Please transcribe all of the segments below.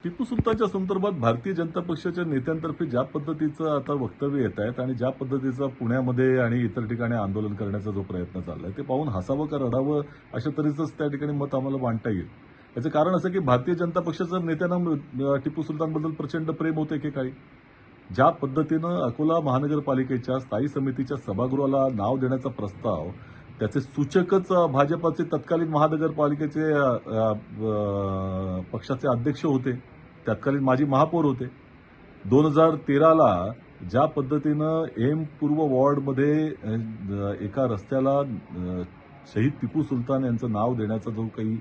टिपू सुलतानच्या संदर्भात भारतीय जनता पक्षाच्या नेत्यांतर्फे ज्या पद्धतीचं आता वक्तव्य येत आहेत आणि ज्या पद्धतीचा पुण्यामध्ये आणि इतर ठिकाणी आंदोलन करण्याचा जो प्रयत्न चाललाय ते पाहून हसावं का रडावं अशा तऱ्हेचंच त्या ठिकाणी मत आम्हाला मांडता येईल. याचं कारण असं की भारतीय जनता पक्षाच्या नेत्यांना टिपू सुलतानबद्दल प्रचंड प्रेम होते एकेकाळी. ज्या पद्धतीनं अकोला महानगरपालिकेच्या स्थायी समितीच्या सभागृहाला नाव देण्याचा प्रस्ताव त्याचे सूचकच भाजपाचे तत्कालीन महानगरपालिकेचे पक्षाचे अध्यक्ष होते, तत्कालीन माजी महापौर होते. 2013ला ज्या पद्धतीनं एम पूर्व वॉर्डमध्ये एका रस्त्याला शहीद टिपू सुलतान यांचं नाव देण्याचा जो काही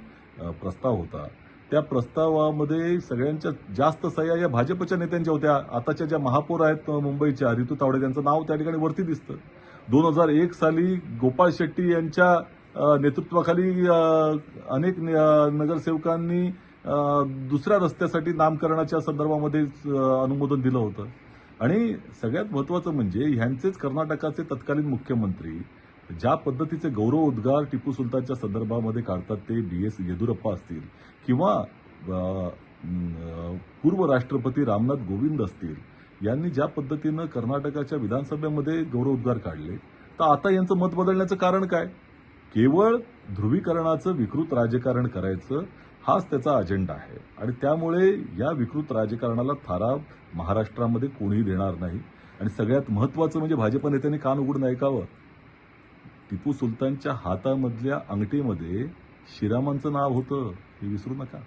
प्रस्ताव होता, त्या प्रस्तावामध्ये सगळ्यांच्या जास्त सह्या या भाजपच्या नेत्यांच्या होत्या. आताच्या ज्या महापौर आहेत मुंबईच्या रितू तावडे त्यांचं नाव त्या ठिकाणी वरती दिसतं. 2001 साली गोपाळ शेट्टी यांच्या नेतृत्वाखाली अनेक नगरसेवकांनी दुसऱ्या रस्त्यासाठी नामकरणाच्या संदर्भामध्ये अनुमोदन दिलं होतं. आणि सगळ्यात महत्त्वाचं म्हणजे ह्यांचेच कर्नाटकाचे तत्कालीन मुख्यमंत्री ज्या पद्धतीचे गौरव उद्गार टिपू सुलतानच्या संदर्भामध्ये काढतात ते BS येदुरप्पा असतील किंवा पूर्व राष्ट्रपती रामनाथ कोविंद असतील, यांनी ज्या पद्धतीनं कर्नाटकाच्या विधानसभेमध्ये गौरव उद्गार काढले, तर आता यांचं मत बदलण्याचं कारण काय? केवळ ध्रुवीकरणाचं विकृत राजकारण करायचं हाच त्याचा अजेंडा आहे. आणि त्यामुळे या विकृत राजकारणाला थारा महाराष्ट्रामध्ये कोणीही देणार नाही. आणि सगळ्यात महत्त्वाचं म्हणजे भाजप नेत्यांनी कान उघडून ऐकावं. टिपू सुलतानच्या हातामधल्या अंगठीमध्ये श्रीरामांचं नाव होतं, हे विसरू नका.